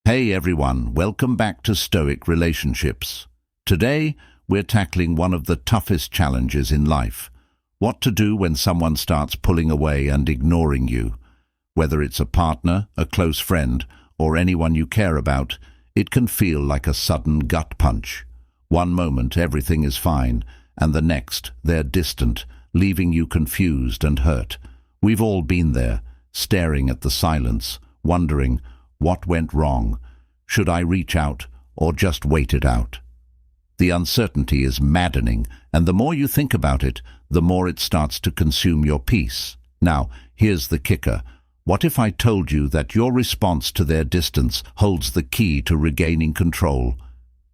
Hey everyone, welcome back to Stoic Relationships. Today, we're tackling one of the toughest challenges in life. What to do when someone starts pulling away and ignoring you. Whether it's a partner, a close friend, or anyone you care about, it can feel like a sudden gut punch. One moment everything is fine, and the next they're distant, leaving you confused and hurt. We've all been there, staring at the silence, wondering, what went wrong? Should I reach out or just wait it out? The uncertainty is maddening, and the more you think about it, the more it starts to consume your peace. Now, here's the kicker. What if I told you that your response to their distance holds the key to regaining control?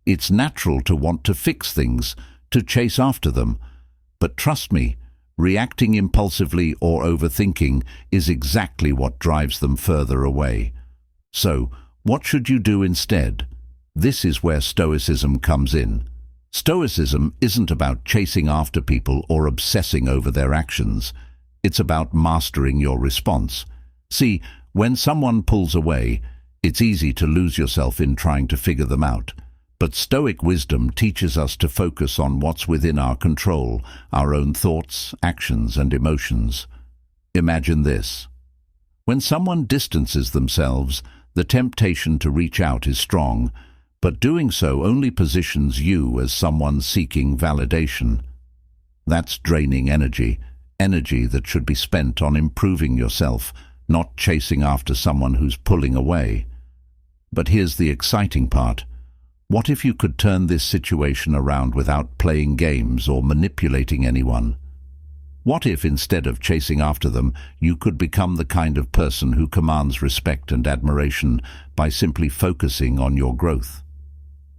It's natural to want to fix things, to chase after them. But trust me, reacting impulsively or overthinking is exactly what drives them further away. So, what should you do instead? This is where Stoicism comes in. Stoicism isn't about chasing after people or obsessing over their actions. It's about mastering your response. See, when someone pulls away, it's easy to lose yourself in trying to figure them out. But Stoic wisdom teaches us to focus on what's within our control, our own thoughts, actions, and emotions. Imagine this. When someone distances themselves, the temptation to reach out is strong, but doing so only positions you as someone seeking validation. That's draining energy that should be spent on improving yourself, not chasing after someone who's pulling away. But here's the exciting part. What if you could turn this situation around without playing games or manipulating anyone? What if, instead of chasing after them, you could become the kind of person who commands respect and admiration by simply focusing on your growth?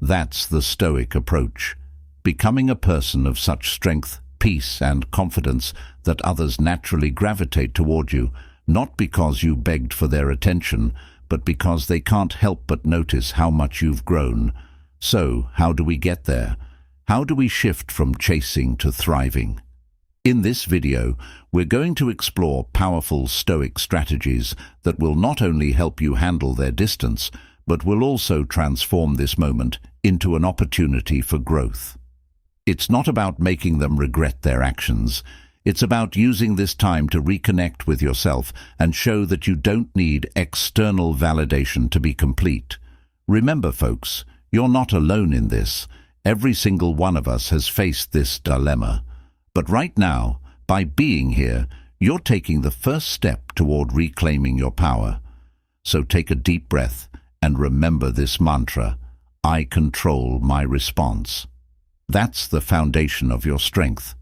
That's the Stoic approach, becoming a person of such strength, peace, and confidence that others naturally gravitate toward you, not because you begged for their attention, but because they can't help but notice how much you've grown. So, how do we get there? How do we shift from chasing to thriving? In this video, we're going to explore powerful Stoic strategies that will not only help you handle their distance, but will also transform this moment into an opportunity for growth. It's not about making them regret their actions. It's about using this time to reconnect with yourself and show that you don't need external validation to be complete. Remember, folks, you're not alone in this. Every single one of us has faced this dilemma. But right now, by being here, you're taking the first step toward reclaiming your power. So take a deep breath and remember this mantra: I control my response. That's the foundation of your strength.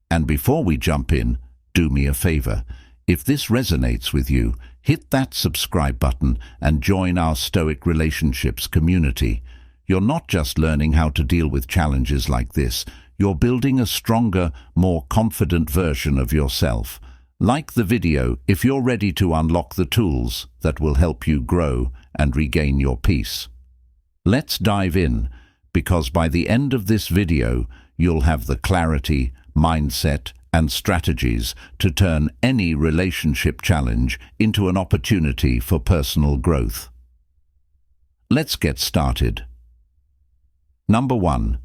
And before we jump in, do me a favor. If this resonates with you, hit that subscribe button and join our Stoic Relationships community. You're not just learning how to deal with challenges like this, you're building a stronger, more confident version of yourself. Like the video if you're ready to unlock the tools that will help you grow and regain your peace. Let's dive in, because by the end of this video, you'll have the clarity, mindset, and strategies to turn any relationship challenge into an opportunity for personal growth. Let's get started. Number 1.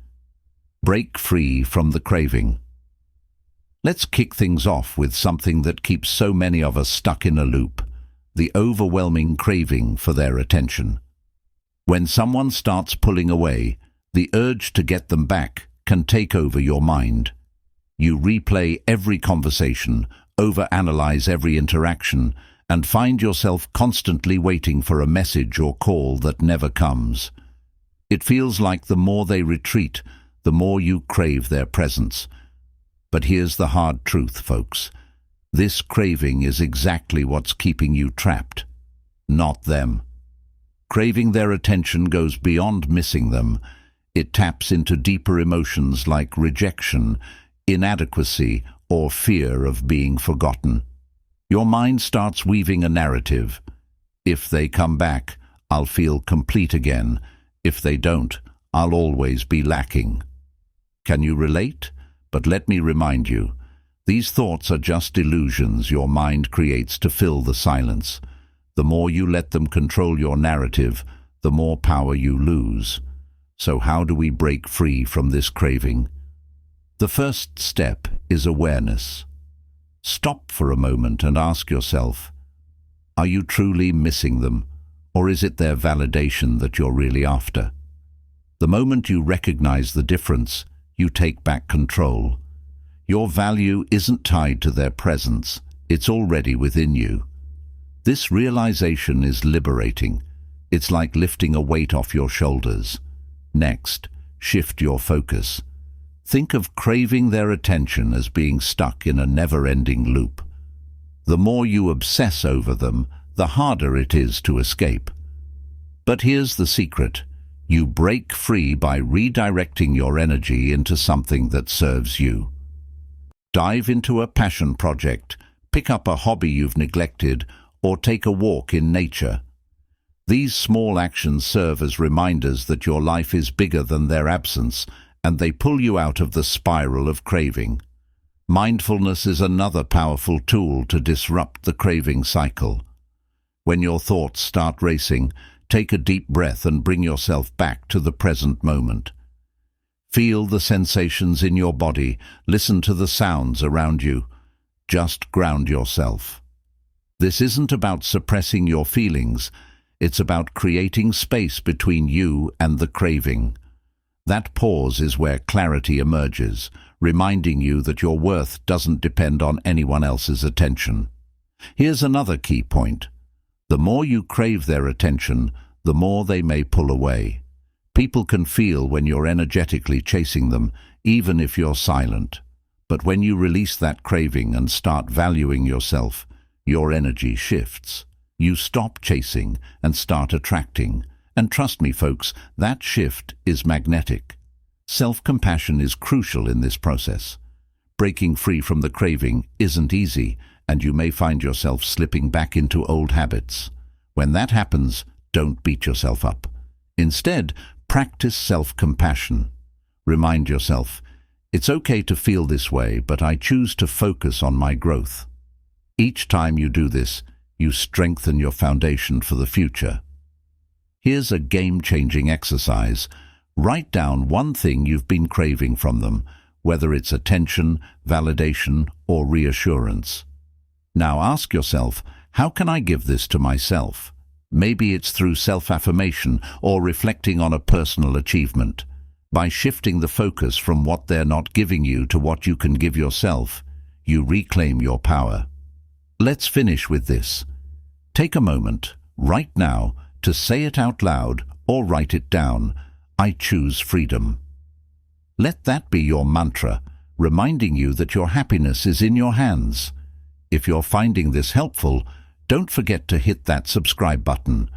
Break free from the craving. Let's kick things off with something that keeps so many of us stuck in a loop: the overwhelming craving for their attention. When someone starts pulling away, the urge to get them back can take over your mind. You replay every conversation, overanalyze every interaction, and find yourself constantly waiting for a message or call that never comes. It feels like the more they retreat, the more you crave their presence. But here's the hard truth, folks. This craving is exactly what's keeping you trapped, not them. Craving their attention goes beyond missing them. It taps into deeper emotions like rejection, inadequacy, or fear of being forgotten. Your mind starts weaving a narrative. If they come back, I'll feel complete again. If they don't, I'll always be lacking. Can you relate? But let me remind you, these thoughts are just illusions your mind creates to fill the silence. The more you let them control your narrative, the more power you lose. So how do we break free from this craving? The first step is awareness. Stop for a moment and ask yourself, are you truly missing them, or is it their validation that you're really after? The moment you recognize the difference, you take back control. Your value isn't tied to their presence, it's already within you. This realization is liberating. It's like lifting a weight off your shoulders. Next, shift your focus. Think of craving their attention as being stuck in a never-ending loop. The more you obsess over them, the harder it is to escape. But here's the secret. You break free by redirecting your energy into something that serves you. Dive into a passion project, pick up a hobby you've neglected, or take a walk in nature. These small actions serve as reminders that your life is bigger than their absence, and they pull you out of the spiral of craving. Mindfulness is another powerful tool to disrupt the craving cycle. When your thoughts start racing, take a deep breath and bring yourself back to the present moment. Feel the sensations in your body, listen to the sounds around you. Just ground yourself. This isn't about suppressing your feelings, it's about creating space between you and the craving. That pause is where clarity emerges, reminding you that your worth doesn't depend on anyone else's attention. Here's another key point. The more you crave their attention, the more they may pull away. People can feel when you're energetically chasing them, even if you're silent. But when you release that craving and start valuing yourself, your energy shifts. You stop chasing and start attracting. And trust me, folks, that shift is magnetic. Self-compassion is crucial in this process. Breaking free from the craving isn't easy, and you may find yourself slipping back into old habits. When that happens, don't beat yourself up. Instead, practice self-compassion. Remind yourself, it's okay to feel this way, but I choose to focus on my growth. Each time you do this, you strengthen your foundation for the future. Here's a game-changing exercise. Write down one thing you've been craving from them, whether it's attention, validation, or reassurance. Now ask yourself, how can I give this to myself? Maybe it's through self-affirmation or reflecting on a personal achievement. By shifting the focus from what they're not giving you to what you can give yourself, you reclaim your power. Let's finish with this. Take a moment, right now, to say it out loud or write it down. I choose freedom. Let that be your mantra, reminding you that your happiness is in your hands. If you're finding this helpful, don't forget to hit that subscribe button.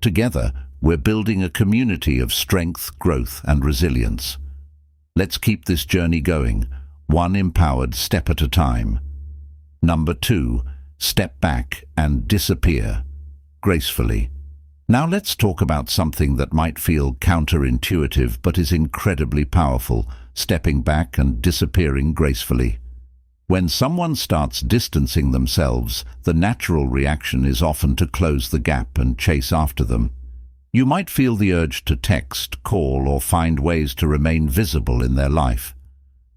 Together, we're building a community of strength, growth, and resilience. Let's keep this journey going, one empowered step at a time. Number 2, step back and disappear gracefully. Now let's talk about something that might feel counterintuitive but is incredibly powerful, stepping back and disappearing gracefully. When someone starts distancing themselves, the natural reaction is often to close the gap and chase after them. You might feel the urge to text, call, or find ways to remain visible in their life.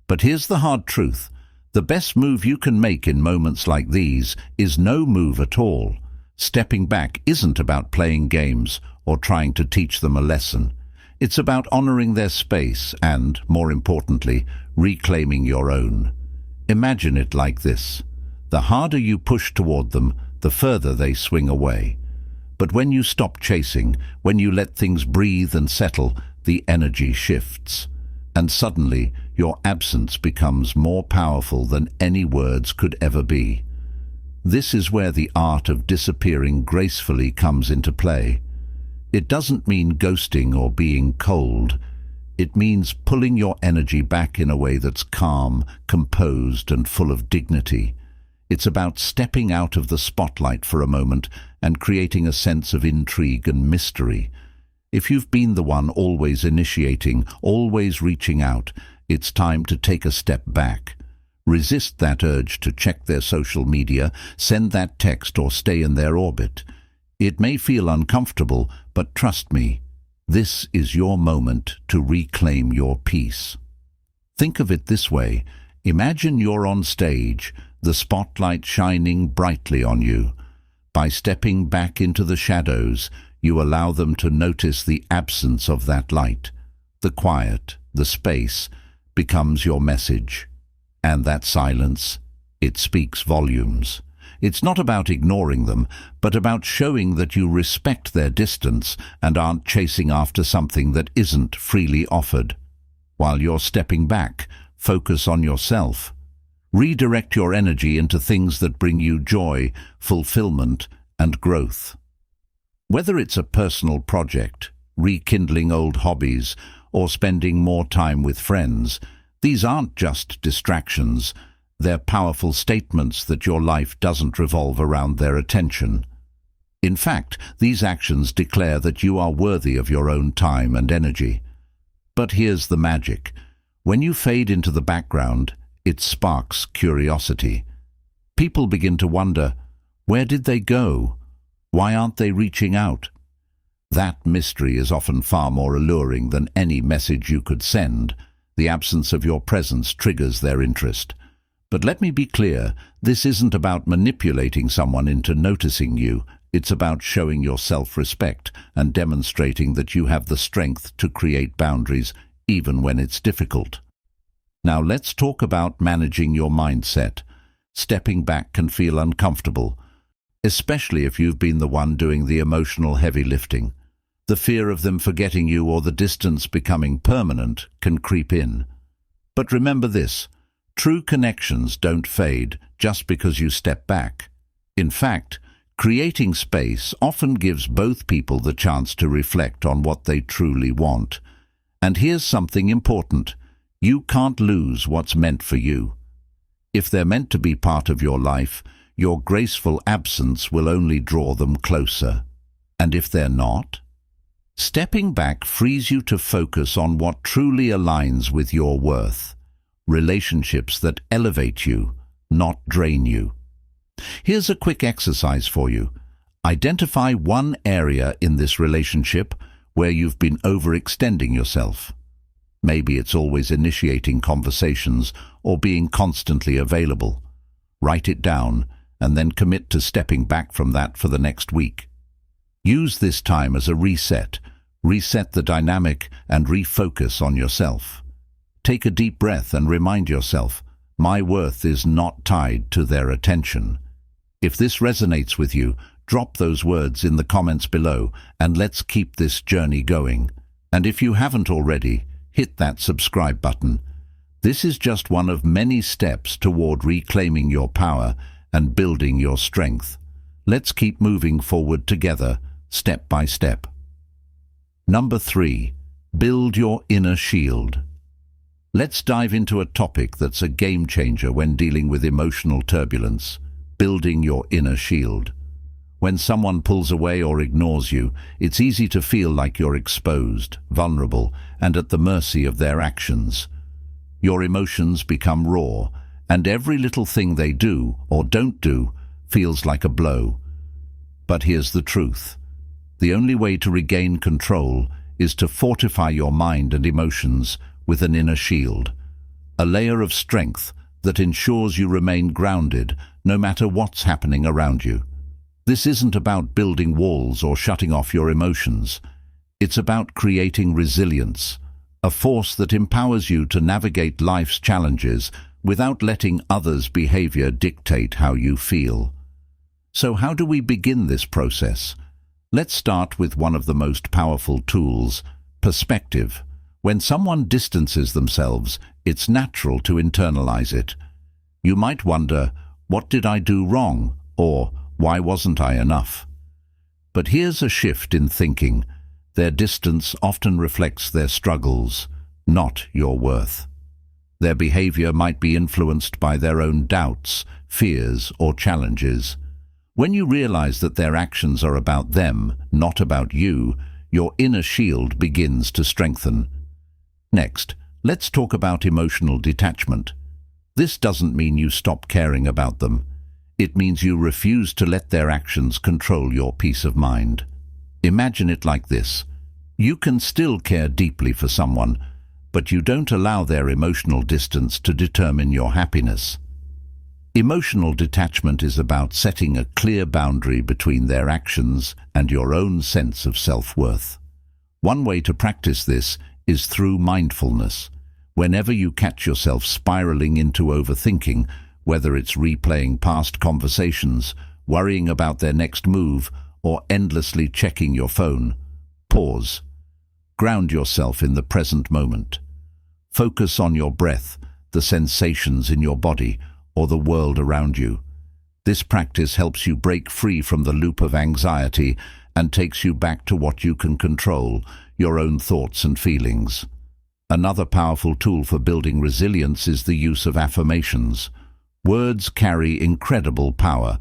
But here's the hard truth. The best move you can make in moments like these is no move at all. Stepping back isn't about playing games or trying to teach them a lesson. It's about honoring their space and, more importantly, reclaiming your own. Imagine it like this. The harder you push toward them, the further they swing away. But when you stop chasing, when you let things breathe and settle, the energy shifts. And suddenly, your absence becomes more powerful than any words could ever be. This is where the art of disappearing gracefully comes into play. It doesn't mean ghosting or being cold. It means pulling your energy back in a way that's calm, composed, and full of dignity. It's about stepping out of the spotlight for a moment and creating a sense of intrigue and mystery. If you've been the one always initiating, always reaching out, it's time to take a step back. Resist that urge to check their social media, send that text, or stay in their orbit. It may feel uncomfortable, but trust me, this is your moment to reclaim your peace. Think of it this way. Imagine you're on stage, the spotlight shining brightly on you. By stepping back into the shadows, you allow them to notice the absence of that light. The quiet, the space, becomes your message. And that silence, it speaks volumes. It's not about ignoring them, but about showing that you respect their distance and aren't chasing after something that isn't freely offered. While you're stepping back, focus on yourself. Redirect your energy into things that bring you joy, fulfillment, and growth. Whether it's a personal project, rekindling old hobbies, or spending more time with friends, these aren't just distractions. They're powerful statements that your life doesn't revolve around their attention. In fact, these actions declare that you are worthy of your own time and energy. But here's the magic. When you fade into the background, it sparks curiosity. People begin to wonder, where did they go? Why aren't they reaching out? That mystery is often far more alluring than any message you could send. The absence of your presence triggers their interest. But let me be clear, this isn't about manipulating someone into noticing you. It's about showing your self-respect and demonstrating that you have the strength to create boundaries even when it's difficult. Now let's talk about managing your mindset. Stepping back can feel uncomfortable, especially if you've been the one doing the emotional heavy lifting. The fear of them forgetting you or the distance becoming permanent can creep in. But remember this, true connections don't fade just because you step back. In fact, creating space often gives both people the chance to reflect on what they truly want. And here's something important. You can't lose what's meant for you. If they're meant to be part of your life, your graceful absence will only draw them closer. And if they're not? Stepping back frees you to focus on what truly aligns with your worth. Relationships that elevate you, not drain you. Here's a quick exercise for you. Identify one area in this relationship where you've been overextending yourself. Maybe it's always initiating conversations or being constantly available. Write it down and then commit to stepping back from that for the next week. Use this time as a reset. Reset the dynamic and refocus on yourself. Take a deep breath and remind yourself, my worth is not tied to their attention. If this resonates with you, drop those words in the comments below and let's keep this journey going. And if you haven't already, hit that subscribe button. This is just one of many steps toward reclaiming your power and building your strength. Let's keep moving forward together, step by step. Number 3. Build your inner shield. Let's dive into a topic that's a game changer when dealing with emotional turbulence, building your inner shield. When someone pulls away or ignores you, it's easy to feel like you're exposed, vulnerable, and at the mercy of their actions. Your emotions become raw, and every little thing they do or don't do feels like a blow. But here's the truth. The only way to regain control is to fortify your mind and emotions with an inner shield, a layer of strength that ensures you remain grounded no matter what's happening around you. This isn't about building walls or shutting off your emotions. It's about creating resilience, a force that empowers you to navigate life's challenges without letting others' behavior dictate how you feel. So how do we begin this process? Let's start with one of the most powerful tools, perspective. When someone distances themselves, it's natural to internalize it. You might wonder, what did I do wrong? Or, why wasn't I enough? But here's a shift in thinking. Their distance often reflects their struggles, not your worth. Their behavior might be influenced by their own doubts, fears, or challenges. When you realize that their actions are about them, not about you, your inner shield begins to strengthen. Next, let's talk about emotional detachment. This doesn't mean you stop caring about them. It means you refuse to let their actions control your peace of mind. Imagine it like this. You can still care deeply for someone, but you don't allow their emotional distance to determine your happiness. Emotional detachment is about setting a clear boundary between their actions and your own sense of self-worth. One way to practice this is through mindfulness. Whenever you catch yourself spiraling into overthinking, whether it's replaying past conversations, worrying about their next move, or endlessly checking your phone, pause. Ground yourself in the present moment. Focus on your breath, the sensations in your body, or the world around you. This practice helps you break free from the loop of anxiety and takes you back to what you can control, your own thoughts and feelings. Another powerful tool for building resilience is the use of affirmations. Words carry incredible power.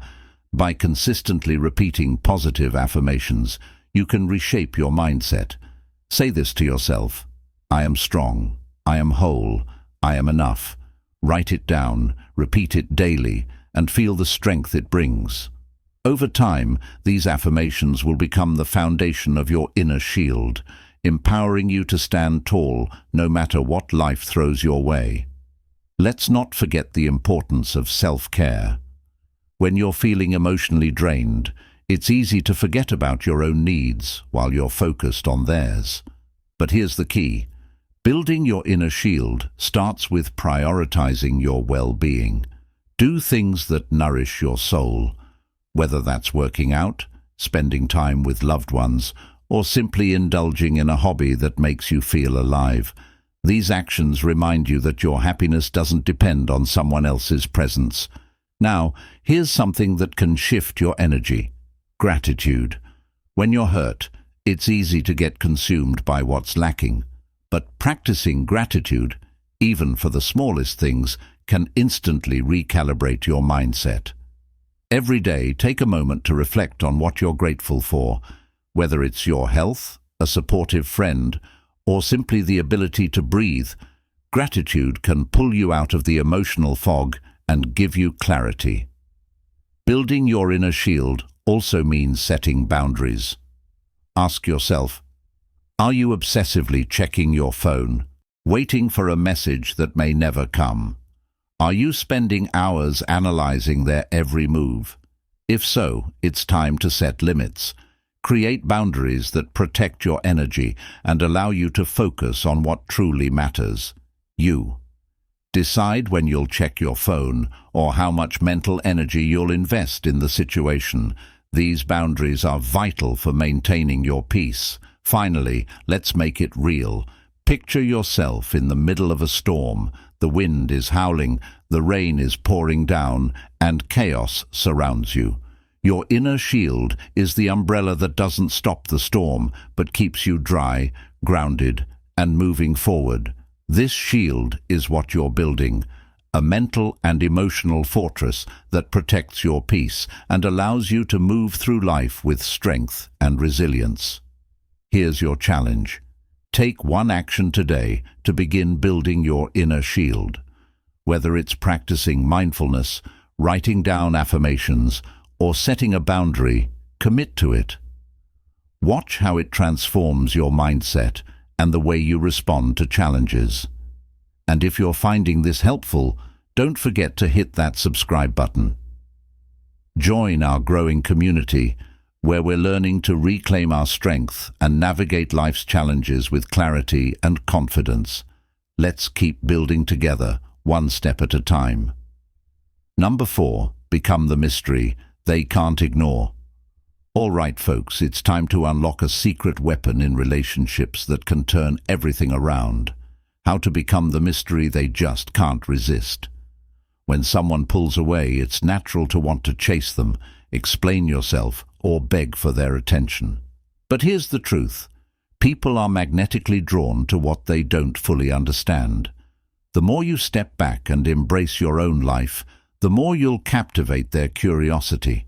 By consistently repeating positive affirmations, you can reshape your mindset. Say this to yourself: I am strong, I am whole, I am enough. Write it down, repeat it daily, and feel the strength it brings. Over time, these affirmations will become the foundation of your inner shield, empowering you to stand tall no matter what life throws your way. Let's not forget the importance of self-care. When you're feeling emotionally drained, it's easy to forget about your own needs while you're focused on theirs. But here's the key. Building your inner shield starts with prioritizing your well-being. Do things that nourish your soul, whether that's working out, spending time with loved ones, or simply indulging in a hobby that makes you feel alive. These actions remind you that your happiness doesn't depend on someone else's presence. Now, here's something that can shift your energy: gratitude. When you're hurt, it's easy to get consumed by what's lacking. But practicing gratitude, even for the smallest things, can instantly recalibrate your mindset. Every day, take a moment to reflect on what you're grateful for, whether it's your health, a supportive friend, or simply the ability to breathe. Gratitude can pull you out of the emotional fog and give you clarity. Building your inner shield also means setting boundaries. Ask yourself, are you obsessively checking your phone, waiting for a message that may never come? Are you spending hours analyzing their every move? If so, it's time to set limits. Create boundaries that protect your energy and allow you to focus on what truly matters: you. Decide when you'll check your phone or how much mental energy you'll invest in the situation. These boundaries are vital for maintaining your peace. Finally, let's make it real. Picture yourself in the middle of a storm. The wind is howling, the rain is pouring down, and chaos surrounds you. Your inner shield is the umbrella that doesn't stop the storm, but keeps you dry, grounded, and moving forward. This shield is what you're building, a mental and emotional fortress that protects your peace and allows you to move through life with strength and resilience. Here's your challenge. Take one action today to begin building your inner shield. Whether it's practicing mindfulness, writing down affirmations, or setting a boundary, commit to it. Watch how it transforms your mindset and the way you respond to challenges. And if you're finding this helpful, don't forget to hit that subscribe button. Join our growing community, where we're learning to reclaim our strength and navigate life's challenges with clarity and confidence. Let's keep building together, one step at a time. Number 4, become the mystery they can't ignore. All right, folks, it's time to unlock a secret weapon in relationships that can turn everything around. How to become the mystery they just can't resist. When someone pulls away, it's natural to want to chase them, explain yourself, or beg for their attention. But here's the truth. People are magnetically drawn to what they don't fully understand. The more you step back and embrace your own life, the more you'll captivate their curiosity.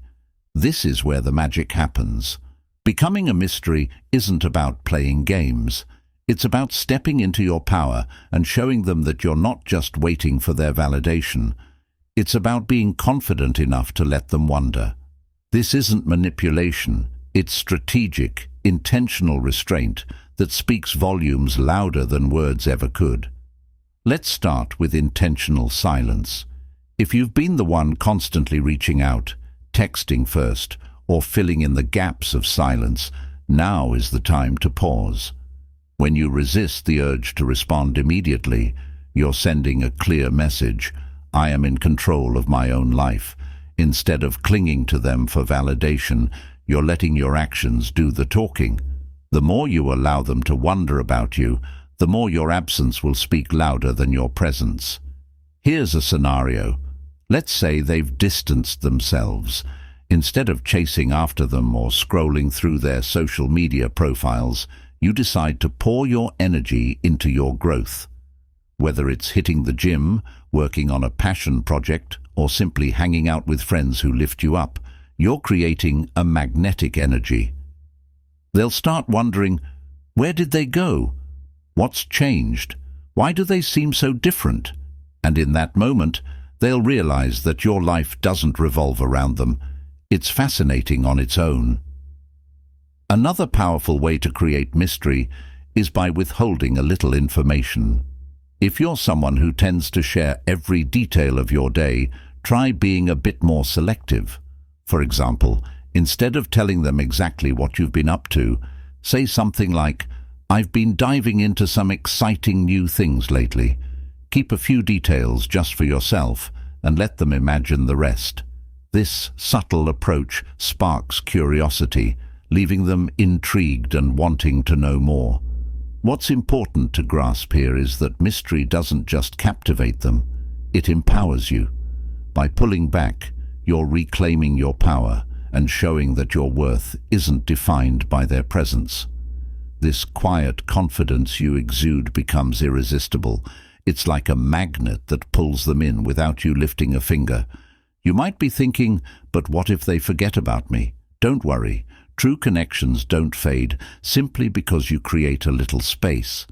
This is where the magic happens. Becoming a mystery isn't about playing games. It's about stepping into your power and showing them that you're not just waiting for their validation. It's about being confident enough to let them wonder. This isn't manipulation, it's strategic. intentional restraint that speaks volumes louder than words ever could. Let's start with intentional silence. If you've been the one constantly reaching out, texting first, or filling in the gaps of silence, now is the time to pause. When you resist the urge to respond immediately, you're sending a clear message: I am in control of my own life. Instead of clinging to them for validation, you're letting your actions do the talking. The more you allow them to wonder about you, the more your absence will speak louder than your presence. Here's a scenario. Let's say they've distanced themselves. Instead of chasing after them or scrolling through their social media profiles, you decide to pour your energy into your growth. Whether it's hitting the gym, working on a passion project, or simply hanging out with friends who lift you up, you're creating a magnetic energy. They'll start wondering, where did they go? What's changed? Why do they seem so different? And in that moment, they'll realize that your life doesn't revolve around them. It's fascinating on its own. Another powerful way to create mystery is by withholding a little information. If you're someone who tends to share every detail of your day, try being a bit more selective. For example, instead of telling them exactly what you've been up to, say something like, I've been diving into some exciting new things lately. Keep a few details just for yourself and let them imagine the rest. This subtle approach sparks curiosity, leaving them intrigued and wanting to know more. What's important to grasp here is that mystery doesn't just captivate them, it empowers you. By pulling back, you're reclaiming your power and showing that your worth isn't defined by their presence. This quiet confidence you exude becomes irresistible. It's like a magnet that pulls them in without you lifting a finger. You might be thinking, but what if they forget about me? Don't worry. True connections don't fade simply because you create a little space.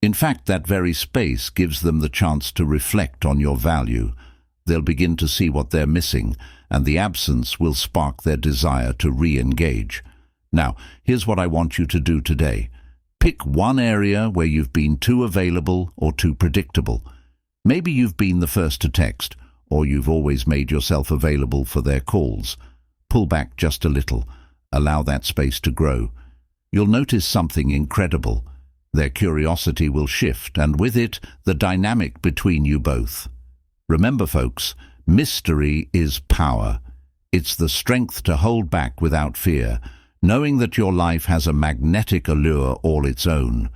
In fact, that very space gives them the chance to reflect on your value. They'll begin to see what they're missing, and the absence will spark their desire to re-engage. Now, here's what I want you to do today. Pick one area where you've been too available or too predictable. Maybe you've been the first to text, or you've always made yourself available for their calls. Pull back just a little. Allow that space to grow. You'll notice something incredible. Their curiosity will shift, and with it, the dynamic between you both. Remember, folks, mystery is power. It's the strength to hold back without fear, knowing that your life has a magnetic allure all its own.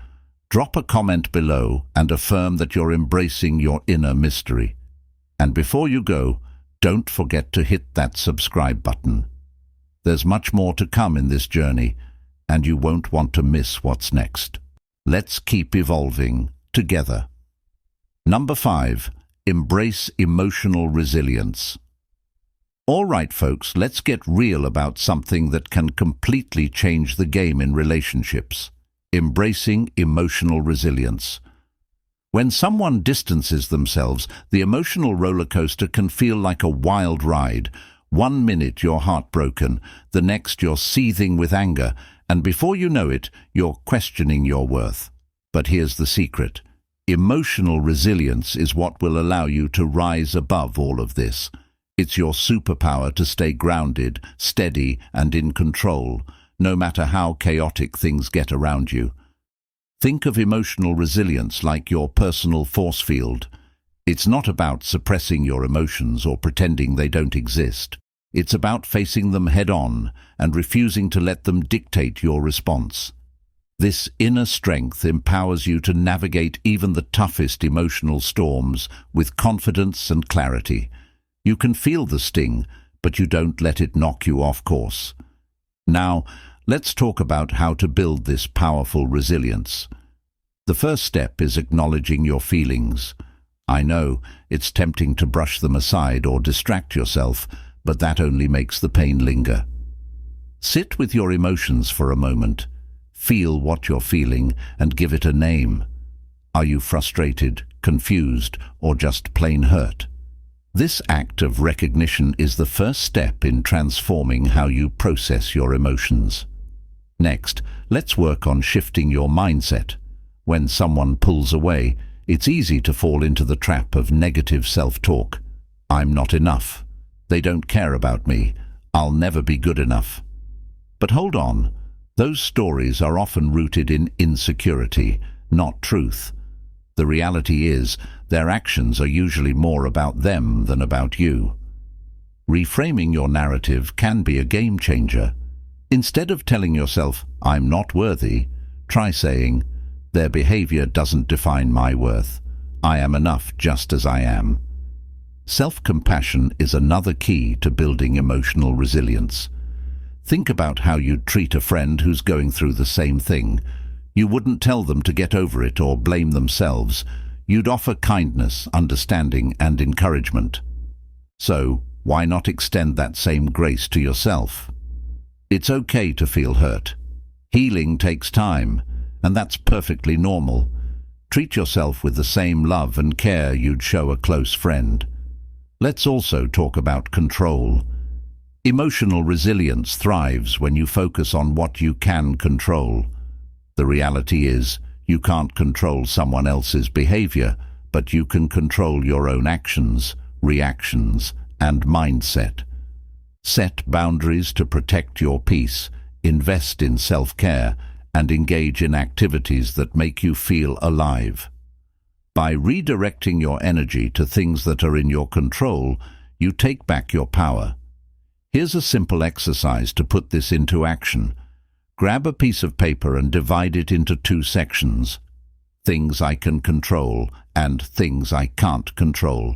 Drop a comment below and affirm that you're embracing your inner mystery. And before you go, don't forget to hit that subscribe button. There's much more to come in this journey, and you won't want to miss what's next. Let's keep evolving together. Number 5. Embrace emotional resilience. All right, folks, let's get real about something that can completely change the game in relationships. Embracing emotional resilience. When someone distances themselves, the emotional roller coaster can feel like a wild ride. 1 minute you're heartbroken, the next you're seething with anger, and before you know it, you're questioning your worth. But here's the secret. Emotional resilience is what will allow you to rise above all of this. It's your superpower to stay grounded, steady, and in control, no matter how chaotic things get around you. Think of emotional resilience like your personal force field. It's not about suppressing your emotions or pretending they don't exist. It's about facing them head-on and refusing to let them dictate your response. This inner strength empowers you to navigate even the toughest emotional storms with confidence and clarity. You can feel the sting, but you don't let it knock you off course. Now, let's talk about how to build this powerful resilience. The first step is acknowledging your feelings. I know, it's tempting to brush them aside or distract yourself, but that only makes the pain linger. Sit with your emotions for a moment. Feel what you're feeling and give it a name. Are you frustrated, confused, or just plain hurt? This act of recognition is the first step in transforming how you process your emotions. Next, let's work on shifting your mindset. When someone pulls away, it's easy to fall into the trap of negative self-talk. I'm not enough. They don't care about me. I'll never be good enough. But hold on. Those stories are often rooted in insecurity, not truth. The reality is, their actions are usually more about them than about you. Reframing your narrative can be a game changer. Instead of telling yourself, I'm not worthy, try saying, their behavior doesn't define my worth. I am enough just as I am. Self-compassion is another key to building emotional resilience. Think about how you'd treat a friend who's going through the same thing. You wouldn't tell them to get over it or blame themselves. You'd offer kindness, understanding, and encouragement. So, why not extend that same grace to yourself? It's okay to feel hurt. Healing takes time, and that's perfectly normal. Treat yourself with the same love and care you'd show a close friend. Let's also talk about control. Emotional resilience thrives when you focus on what you can control. The reality is, you can't control someone else's behavior, but you can control your own actions, reactions, and mindset. Set boundaries to protect your peace, invest in self-care, and engage in activities that make you feel alive. By redirecting your energy to things that are in your control, you take back your power. Here's a simple exercise to put this into action. Grab a piece of paper and divide it into 2 sections. Things I can control and things I can't control.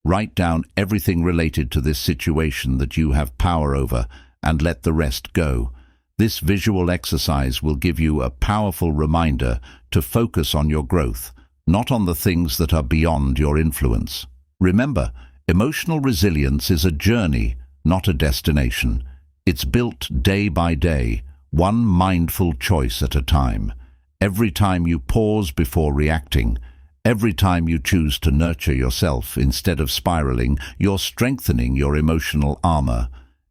Write down everything related to this situation that you have power over and let the rest go. This visual exercise will give you a powerful reminder to focus on your growth, not on the things that are beyond your influence. Remember, emotional resilience is a journey, not a destination. It's built day by day, one mindful choice at a time. Every time you pause before reacting, every time you choose to nurture yourself instead of spiraling, you're strengthening your emotional armor.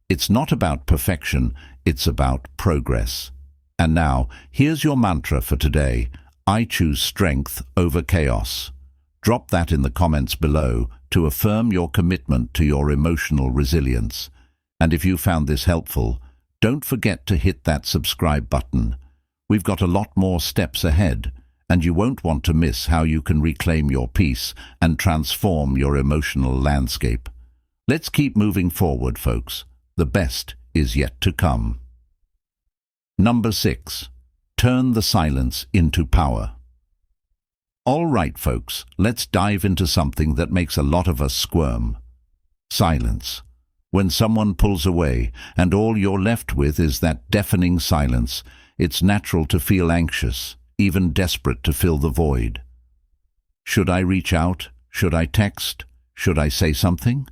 It's not about perfection, it's about progress. And now, here's your mantra for today. I choose strength over chaos. Drop that in the comments below to affirm your commitment to your emotional resilience. And if you found this helpful, don't forget to hit that subscribe button. We've got a lot more steps ahead, and you won't want to miss how you can reclaim your peace and transform your emotional landscape. Let's keep moving forward, folks. The best is yet to come. Number 6. Turn the silence into power. All right, folks, let's dive into something that makes a lot of us squirm. Silence. When someone pulls away and all you're left with is that deafening silence, it's natural to feel anxious, even desperate to fill the void. Should I reach out? Should I text? Should I say something?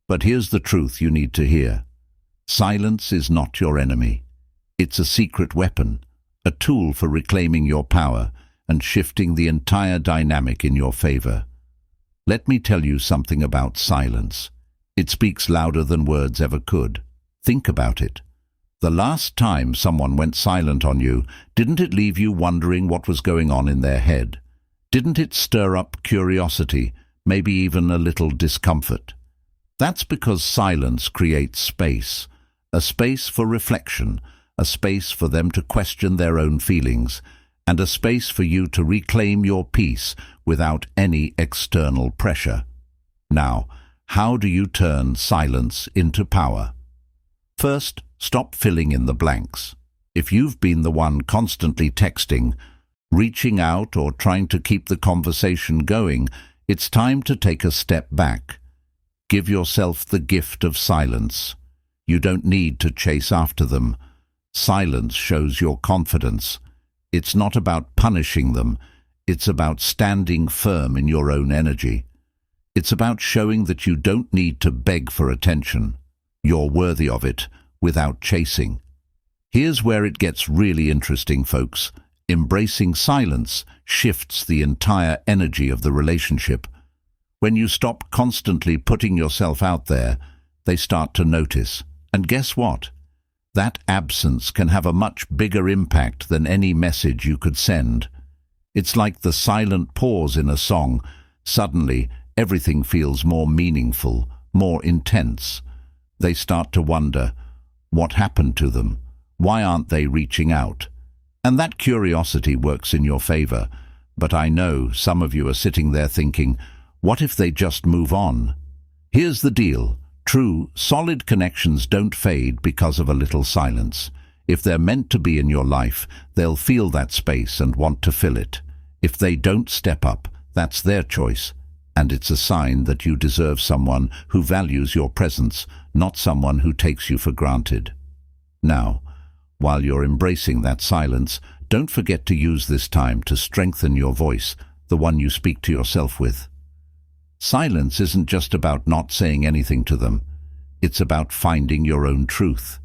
But here's the truth you need to hear. Silence is not your enemy. It's a secret weapon, a tool for reclaiming your power and shifting the entire dynamic in your favor. Let me tell you something about silence. It speaks louder than words ever could. Think about it. The last time someone went silent on you, didn't it leave you wondering what was going on in their head? Didn't it stir up curiosity, maybe even a little discomfort? That's because silence creates space, a space for reflection, a space for them to question their own feelings, and a space for you to reclaim your peace without any external pressure. Now, how do you turn silence into power? First, stop filling in the blanks. If you've been the one constantly texting, reaching out, or trying to keep the conversation going, it's time to take a step back. Give yourself the gift of silence. You don't need to chase after them. Silence shows your confidence. It's not about punishing them. It's about standing firm in your own energy. It's about showing that you don't need to beg for attention. You're worthy of it without chasing. Here's where it gets really interesting, folks. Embracing silence shifts the entire energy of the relationship. When you stop constantly putting yourself out there, they start to notice. And guess what? That absence can have a much bigger impact than any message you could send. It's like the silent pause in a song. Suddenly, everything feels more meaningful, more intense. They start to wonder, what happened to them? Why aren't they reaching out? And that curiosity works in your favor. But I know some of you are sitting there thinking, what if they just move on? Here's the deal. True, solid connections don't fade because of a little silence. If they're meant to be in your life, they'll feel that space and want to fill it. If they don't step up, that's their choice. And it's a sign that you deserve someone who values your presence, not someone who takes you for granted. Now, while you're embracing that silence, don't forget to use this time to strengthen your voice, the one you speak to yourself with. Silence isn't just about not saying anything to them. It's about finding your own truth.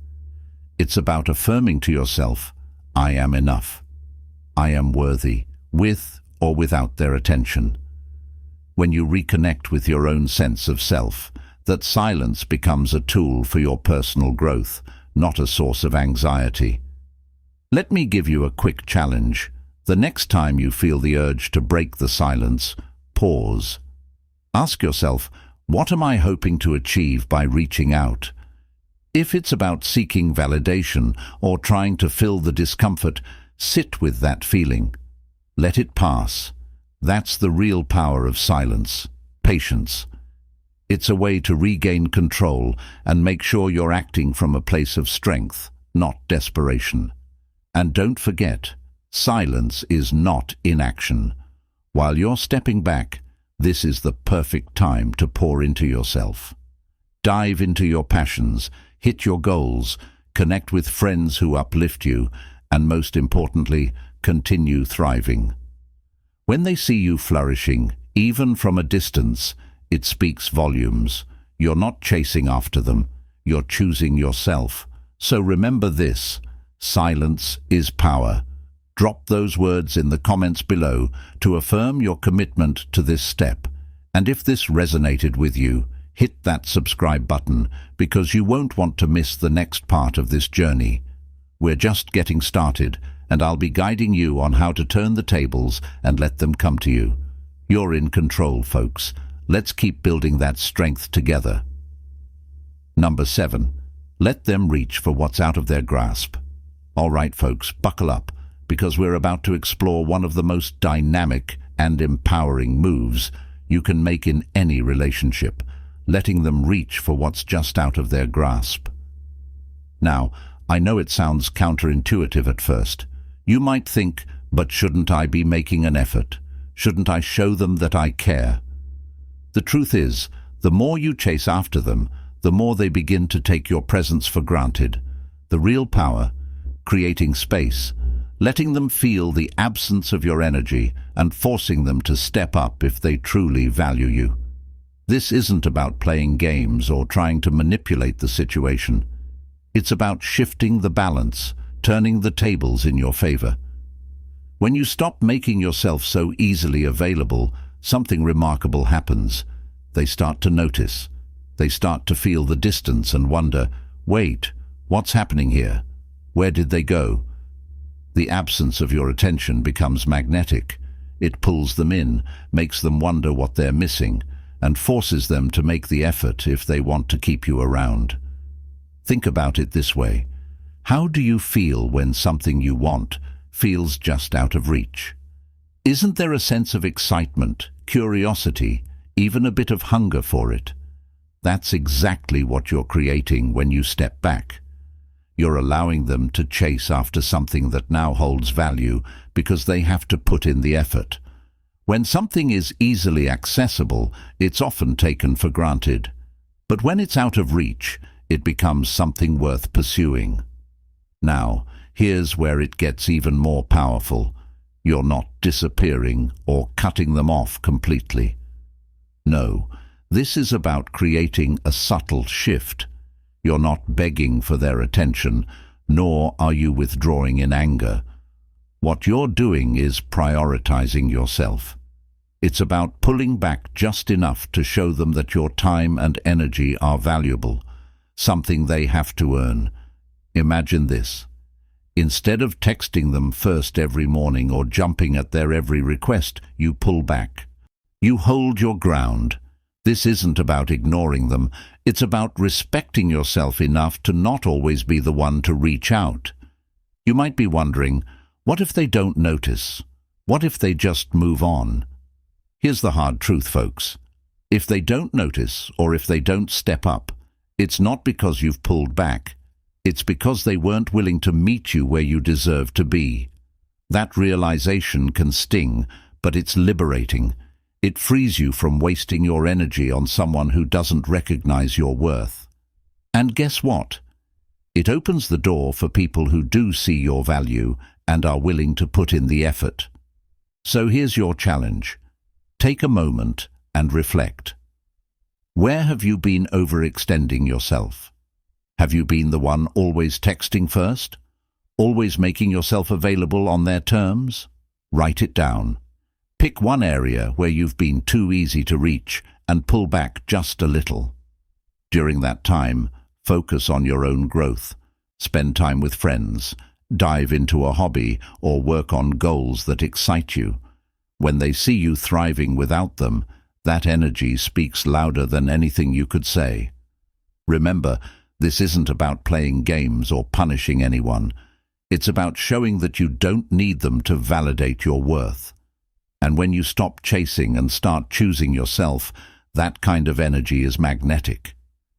It's about affirming to yourself, I am enough. I am worthy, with or without their attention. When you reconnect with your own sense of self, that silence becomes a tool for your personal growth, not a source of anxiety. Let me give you a quick challenge. The next time you feel the urge to break the silence, pause. Ask yourself, what am I hoping to achieve by reaching out? If it's about seeking validation or trying to fill the discomfort, sit with that feeling. Let it pass. That's the real power of silence, patience. It's a way to regain control and make sure you're acting from a place of strength, not desperation. And don't forget, silence is not inaction. While you're stepping back, this is the perfect time to pour into yourself. Dive into your passions, hit your goals, connect with friends who uplift you, and most importantly, continue thriving. When they see you flourishing, even from a distance, it speaks volumes. You're not chasing after them, you're choosing yourself. So remember this, silence is power. Drop those words in the comments below to affirm your commitment to this step. And if this resonated with you, hit that subscribe button because you won't want to miss the next part of this journey. We're just getting started, and I'll be guiding you on how to turn the tables and let them come to you. You're in control, folks. Let's keep building that strength together. Number 7. Let them reach for what's out of their grasp. All right, folks, buckle up, because we're about to explore one of the most dynamic and empowering moves you can make in any relationship, letting them reach for what's just out of their grasp. Now, I know it sounds counterintuitive at first. You might think, but shouldn't I be making an effort? Shouldn't I show them that I care? The truth is, the more you chase after them, the more they begin to take your presence for granted. The real power, creating space, letting them feel the absence of your energy and forcing them to step up if they truly value you. This isn't about playing games or trying to manipulate the situation. It's about shifting the balance, turning the tables in your favor. When you stop making yourself so easily available, something remarkable happens. They start to notice. They start to feel the distance and wonder, wait, what's happening here? Where did they go? The absence of your attention becomes magnetic. It pulls them in, makes them wonder what they're missing, and forces them to make the effort if they want to keep you around. Think about it this way. How do you feel when something you want feels just out of reach? Isn't there a sense of excitement, curiosity, even a bit of hunger for it? That's exactly what you're creating when you step back. You're allowing them to chase after something that now holds value because they have to put in the effort. When something is easily accessible, it's often taken for granted. But when it's out of reach, it becomes something worth pursuing. Now, here's where it gets even more powerful. You're not disappearing or cutting them off completely. No, this is about creating a subtle shift. You're not begging for their attention, nor are you withdrawing in anger. What you're doing is prioritizing yourself. It's about pulling back just enough to show them that your time and energy are valuable, something they have to earn. Imagine this. Instead of texting them first every morning or jumping at their every request, you pull back. You hold your ground. This isn't about ignoring them. It's about respecting yourself enough to not always be the one to reach out. You might be wondering, what if they don't notice? What if they just move on? Here's the hard truth, folks. If they don't notice or if they don't step up, it's not because you've pulled back. It's because they weren't willing to meet you where you deserve to be. That realization can sting, but it's liberating. It frees you from wasting your energy on someone who doesn't recognize your worth. And guess what? It opens the door for people who do see your value and are willing to put in the effort. So here's your challenge. Take a moment and reflect. Where have you been overextending yourself? Have you been the one always texting first? Always making yourself available on their terms? Write it down. Pick one area where you've been too easy to reach and pull back just a little. During that time, focus on your own growth. Spend time with friends, dive into a hobby, or work on goals that excite you. When they see you thriving without them, that energy speaks louder than anything you could say. Remember, this isn't about playing games or punishing anyone. It's about showing that you don't need them to validate your worth. And when you stop chasing and start choosing yourself, that kind of energy is magnetic.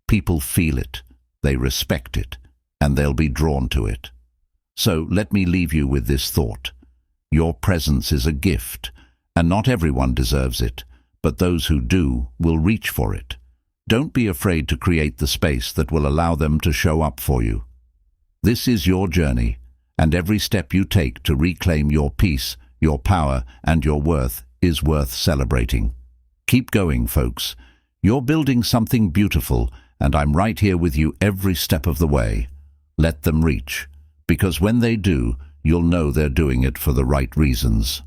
People feel it, they respect it, and they'll be drawn to it. So let me leave you with this thought. Your presence is a gift, and not everyone deserves it, but those who do will reach for it. Don't be afraid to create the space that will allow them to show up for you. This is your journey, and every step you take to reclaim your peace, your power, and your worth is worth celebrating. Keep going, folks. You're building something beautiful, and I'm right here with you every step of the way. Let them reach, because when they do, you'll know they're doing it for the right reasons.